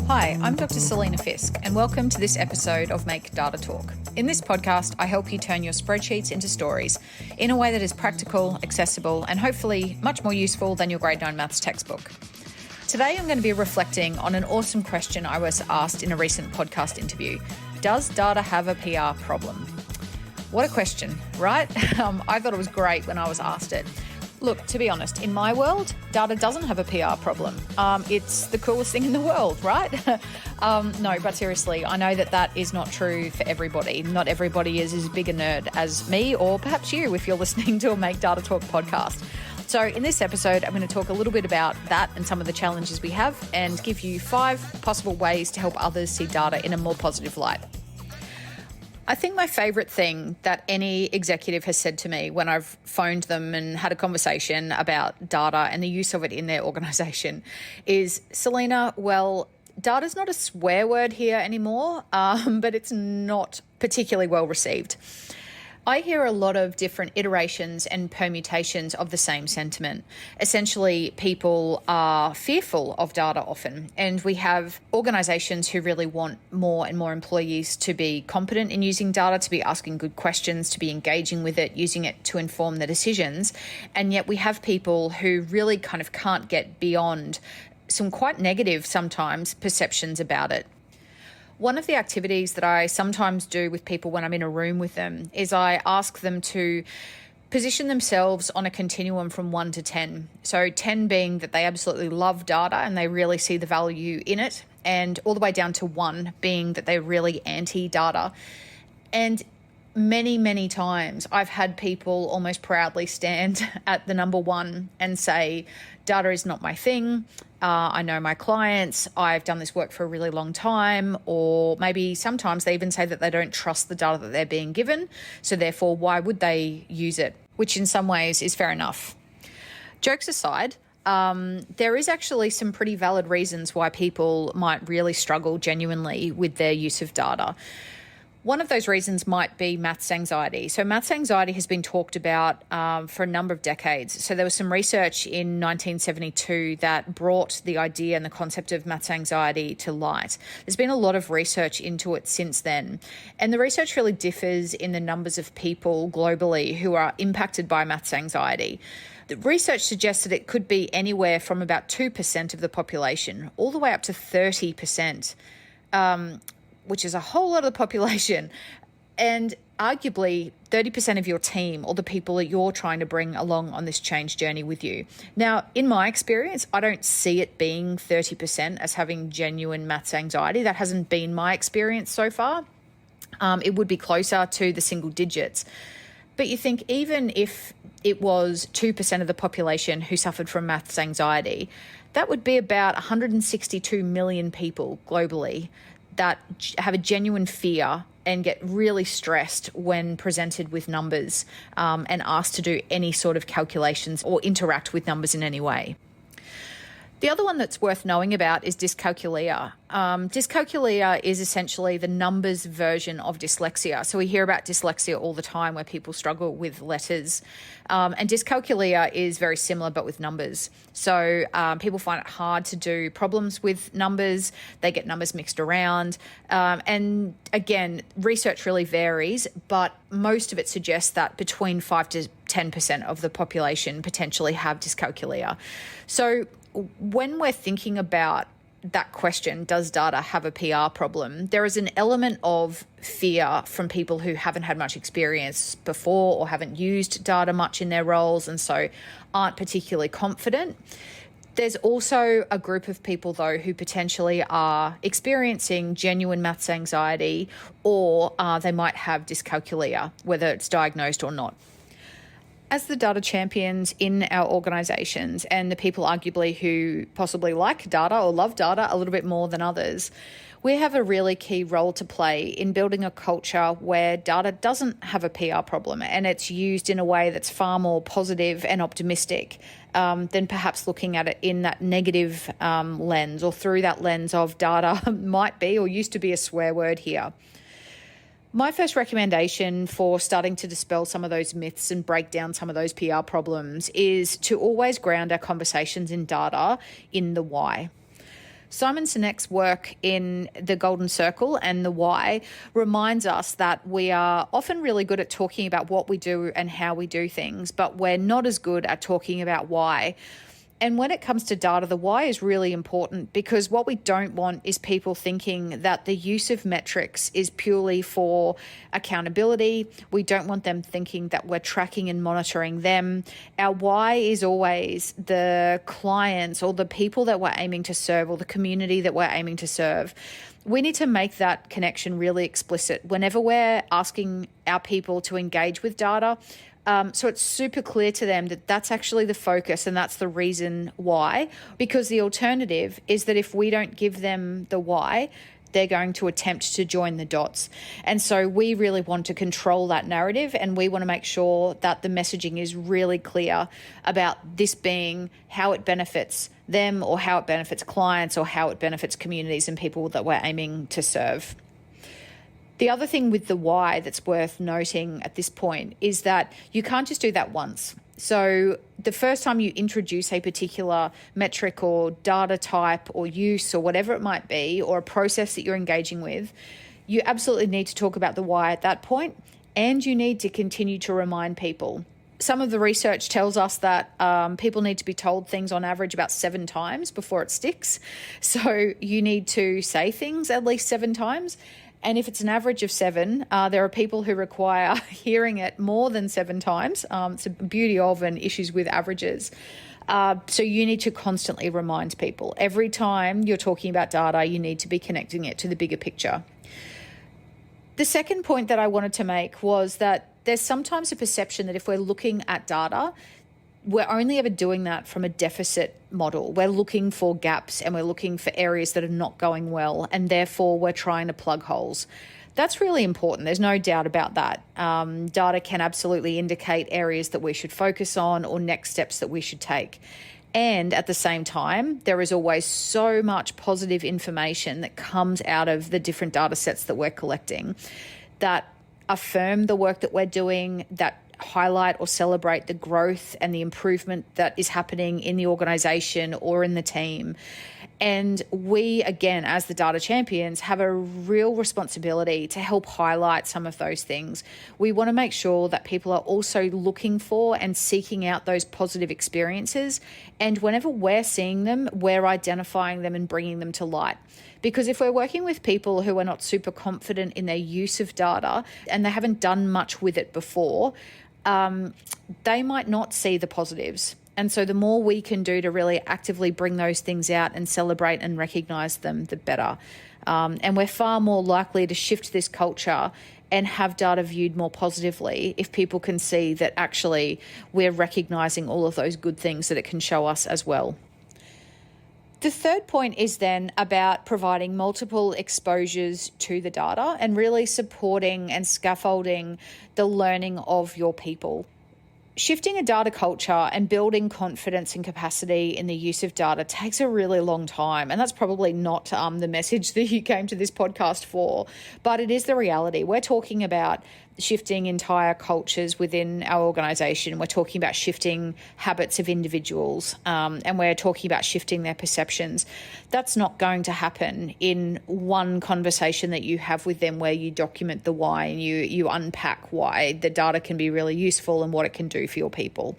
Hi, I'm Dr. Selena Fisk, and welcome to this episode of Make Data Talk. In this podcast, I help you turn your spreadsheets into stories in a way that is practical, accessible, and hopefully much more useful than your grade 9 maths textbook. Today, I'm going to be reflecting on an awesome question I was asked in a recent podcast interview. Does data have a PR problem? What a question, right? I thought it was great when I was asked it. Look, to be honest, in my world, data doesn't have a PR problem. It's the coolest thing in the world, right? No, but seriously, I know that is not true for everybody. Not everybody is as big a nerd as me, or perhaps you if you're listening to a Make Data Talk podcast. So in this episode, I'm going to talk a little bit about that and some of the challenges we have and give you 5 possible ways to help others see data in a more positive light. I think my favourite thing that any executive has said to me when I've phoned them and had a conversation about data and the use of it in their organisation is, Selena, well, data's not a swear word here anymore, but it's not particularly well received. I hear a lot of different iterations and permutations of the same sentiment. Essentially, people are fearful of data often, and we have organisations who really want more and more employees to be competent in using data, to be asking good questions, to be engaging with it, using it to inform their decisions. And yet we have people who really kind of can't get beyond some quite negative, sometimes, perceptions about it. One of the activities that I sometimes do with people when I'm in a room with them is I ask them to position themselves on a continuum from 1 to 10. So 10 being that they absolutely love data and they really see the value in it, and all the way down to 1 being that they're really anti-data. And many times I've had people almost proudly stand at the number 1 and say, data is not my thing. I know my clients, I've done this work for a really long time, or maybe sometimes they even say that they don't trust the data that they're being given, so therefore why would they use it, which in some ways is fair enough. Jokes aside, there is actually some pretty valid reasons why people might really struggle genuinely with their use of data. One of those reasons might be maths anxiety. So maths anxiety has been talked about for a number of decades. So there was some research in 1972 that brought the idea and the concept of maths anxiety to light. There's been a lot of research into it since then. And the research really differs in the numbers of people globally who are impacted by maths anxiety. The research suggests that it could be anywhere from about 2% of the population all the way up to 30%. Which is a whole lot of the population, and arguably 30% of your team or the people that you're trying to bring along on this change journey with you. Now, in my experience, I don't see it being 30% as having genuine maths anxiety. That hasn't been my experience so far. It would be closer to the single digits. But you think even if it was 2% of the population who suffered from maths anxiety, that would be about 162 million people globally that have a genuine fear and get really stressed when presented with numbers and asked to do any sort of calculations or interact with numbers in any way. The other one that's worth knowing about is dyscalculia. Dyscalculia is essentially the numbers version of dyslexia. So we hear about dyslexia all the time where people struggle with letters. And dyscalculia is very similar but with numbers. So people find it hard to do problems with numbers. They get numbers mixed around. And again, research really varies, but most of it suggests that between 5 to 10% of the population potentially have dyscalculia. So when we're thinking about that question, does data have a PR problem, there is an element of fear from people who haven't had much experience before or haven't used data much in their roles and so aren't particularly confident. There's also a group of people, though, who potentially are experiencing genuine maths anxiety, or they might have dyscalculia, whether it's diagnosed or not. As the data champions in our organisations and the people arguably who possibly like data or love data a little bit more than others, we have a really key role to play in building a culture where data doesn't have a PR problem and it's used in a way that's far more positive and optimistic than perhaps looking at it in that negative lens, or through that lens of data might be or used to be a swear word here. My first recommendation for starting to dispel some of those myths and break down some of those PR problems is to always ground our conversations in data in the why. Simon Sinek's work in The Golden Circle and the why reminds us that we are often really good at talking about what we do and how we do things, but we're not as good at talking about why. And when it comes to data, the why is really important, because what we don't want is people thinking that the use of metrics is purely for accountability. We don't want them thinking that we're tracking and monitoring them. Our why is always the clients or the people that we're aiming to serve or the community that we're aiming to serve. We need to make that connection really explicit whenever we're asking our people to engage with data. So it's super clear to them that that's actually the focus and that's the reason why, because the alternative is that if we don't give them the why, they're going to attempt to join the dots. And so we really want to control that narrative, and we want to make sure that the messaging is really clear about this being how it benefits them or how it benefits clients or how it benefits communities and people that we're aiming to serve. The other thing with the why that's worth noting at this point is that you can't just do that once. So the first time you introduce a particular metric or data type or use or whatever it might be, or a process that you're engaging with, you absolutely need to talk about the why at that point, and you need to continue to remind people. Some of the research tells us that people need to be told things on average about 7 times before it sticks. So you need to say things at least 7 times. And if it's an average of 7, there are people who require hearing it more than 7 times. It's a beauty of and issues with averages. So you need to constantly remind people. Every time you're talking about data, you need to be connecting it to the bigger picture. The second point that I wanted to make was that there's sometimes a perception that if we're looking at data, we're only ever doing that from a deficit model. We're looking for gaps and we're looking for areas that are not going well, and therefore we're trying to plug holes. That's really important. There's no doubt about that. Data can absolutely indicate areas that we should focus on or next steps that we should take. And at the same time, there is always so much positive information that comes out of the different data sets that we're collecting that affirm the work that we're doing, that highlight or celebrate the growth and the improvement that is happening in the organization or in the team. And we, again, as the data champions, have a real responsibility to help highlight some of those things. We want to make sure that people are also looking for and seeking out those positive experiences. And whenever we're seeing them, we're identifying them and bringing them to light. Because if we're working with people who are not super confident in their use of data and they haven't done much with it before, they might not see the positives. And so the more we can do to really actively bring those things out and celebrate and recognize them, the better. And we're far more likely to shift this culture and have data viewed more positively if people can see that actually we're recognizing all of those good things that it can show us as well. The third point is then about providing multiple exposures to the data and really supporting and scaffolding the learning of your people. Shifting a data culture and building confidence and capacity in the use of data takes a really long time. And that's probably not the message that you came to this podcast for, but it is the reality. We're talking about shifting entire cultures within our organization. We're talking about shifting habits of individuals, and we're talking about shifting their perceptions. That's not going to happen in one conversation that you have with them where you document the why and you unpack why the data can be really useful and what it can do for your people.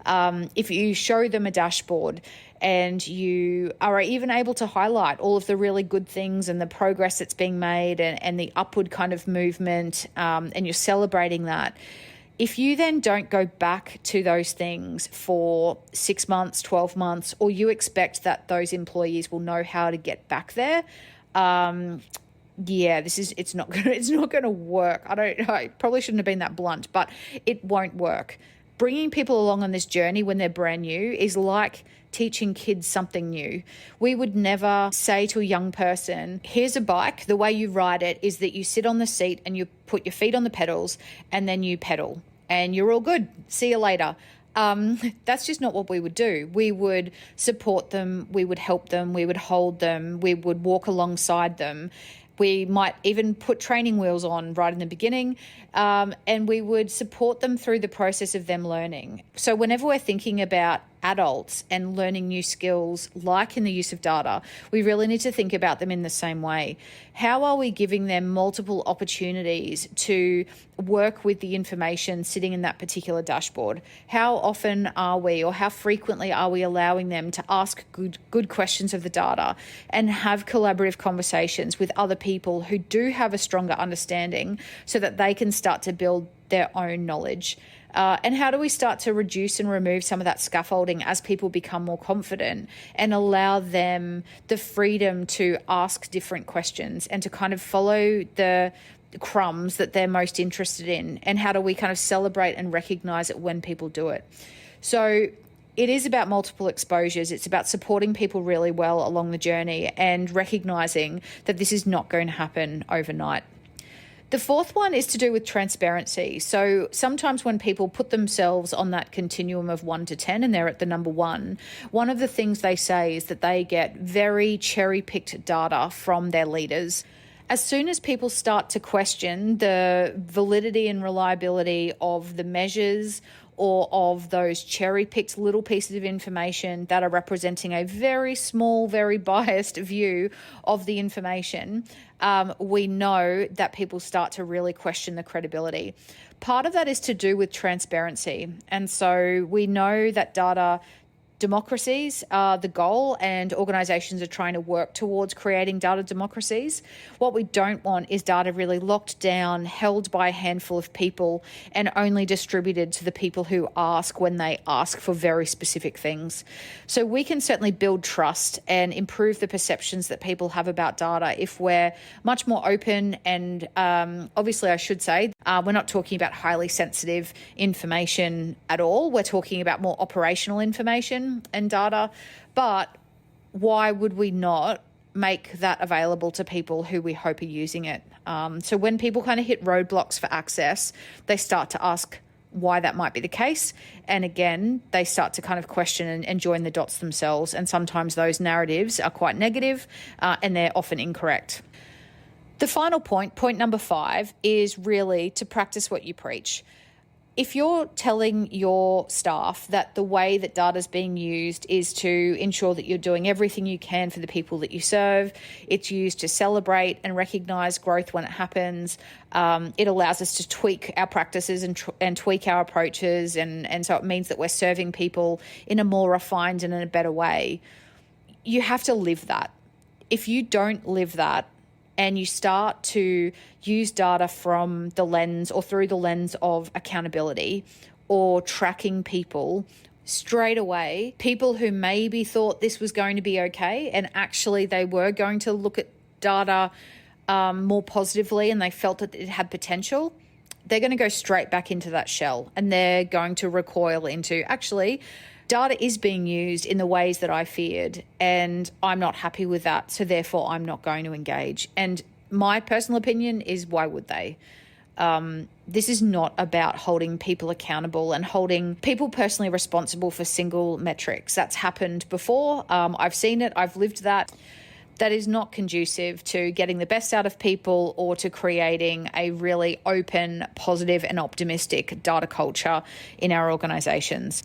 If you show them a dashboard and you are even able to highlight all of the really good things and the progress that's being made and the upward kind of movement, and you're celebrating that, if you then don't go back to those things for 6 months, 12 months, or you expect that those employees will know how to get back there, it's not gonna work. I probably shouldn't have been that blunt, but it won't work. Bringing people along on this journey when they're brand new is like teaching kids something new. We would never say to a young person, here's a bike, the way you ride it is that you sit on the seat and you put your feet on the pedals and then you pedal and you're all good. See you later. That's just not what we would do. We would support them, we would help them, we would hold them, we would walk alongside them. We might even put training wheels on right in the beginning, and we would support them through the process of them learning. So whenever we're thinking about adults and learning new skills, like in the use of data, we really need to think about them in the same way. How are we giving them multiple opportunities to work with the information sitting in that particular dashboard? How often are we, or how frequently are we allowing them to ask good questions of the data and have collaborative conversations with other people who do have a stronger understanding so that they can start to build their own knowledge? And how do we start to reduce and remove some of that scaffolding as people become more confident and allow them the freedom to ask different questions and to kind of follow the crumbs that they're most interested in? And how do we kind of celebrate and recognize it when people do it? So it is about multiple exposures. It's about supporting people really well along the journey and recognizing that this is not going to happen overnight. The fourth one is to do with transparency. So sometimes when people put themselves on that continuum of 1 to 10 and they're at the number 1, one of the things they say is that they get very cherry-picked data from their leaders. As soon as people start to question the validity and reliability of the measures or of those cherry-picked little pieces of information that are representing a very small, very biased view of the information, we know that people start to really question the credibility. Part of that is to do with transparency. And so we know that data democracies are the goal, and organisations are trying to work towards creating data democracies. What we don't want is data really locked down, held by a handful of people, and only distributed to the people who ask when they ask for very specific things. So we can certainly build trust and improve the perceptions that people have about data if we're much more open. And obviously, I should say, we're not talking about highly sensitive information at all. We're talking about more operational information and data, but why would we not make that available to people who we hope are using it? So when people kind of hit roadblocks for access, they start to ask why that might be the case. And again, they start to kind of question and join the dots themselves. And sometimes those narratives are quite negative, and they're often incorrect. The final point number 5, is really to practice what you preach. If you're telling your staff that the way that data is being used is to ensure that you're doing everything you can for the people that you serve, it's used to celebrate and recognise growth when it happens, it allows us to tweak our practices and tweak our approaches, and so it means that we're serving people in a more refined and in a better way. You have to live that. If you don't live that, and you start to use data from the lens or through the lens of accountability or tracking people, straight away, people who maybe thought this was going to be okay and actually they were going to look at data more positively and they felt that it had potential, they're going to go straight back into that shell and they're going to recoil into, actually, data is being used in the ways that I feared, and I'm not happy with that, so therefore I'm not going to engage. And my personal opinion is, why would they? This is not about holding people accountable and holding people personally responsible for single metrics. That's happened before. I've seen it. I've lived that. That is not conducive to getting the best out of people or to creating a really open, positive, and optimistic data culture in our organisations.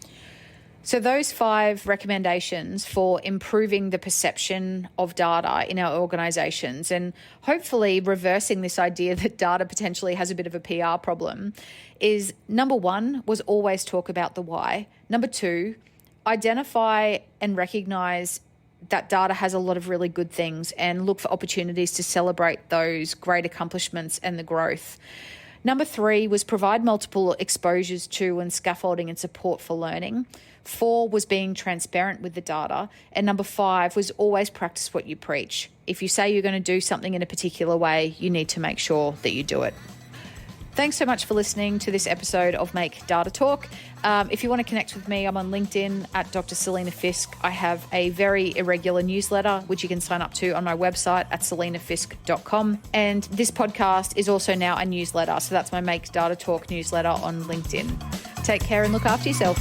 So those 5 recommendations for improving the perception of data in our organisations and hopefully reversing this idea that data potentially has a bit of a PR problem is, number 1 was always talk about the why. Number 2, identify and recognise that data has a lot of really good things and look for opportunities to celebrate those great accomplishments and the growth. Number 3 was provide multiple exposures to and scaffolding and support for learning. 4 was being transparent with the data. And number 5 was always practice what you preach. If you say you're going to do something in a particular way, you need to make sure that you do it. Thanks so much for listening to this episode of Make Data Talk. If you want to connect with me, I'm on LinkedIn at Dr. Selena Fisk. I have a very irregular newsletter, which you can sign up to on my website at selenafisk.com. And this podcast is also now a newsletter. So that's my Make Data Talk newsletter on LinkedIn. Take care and look after yourself.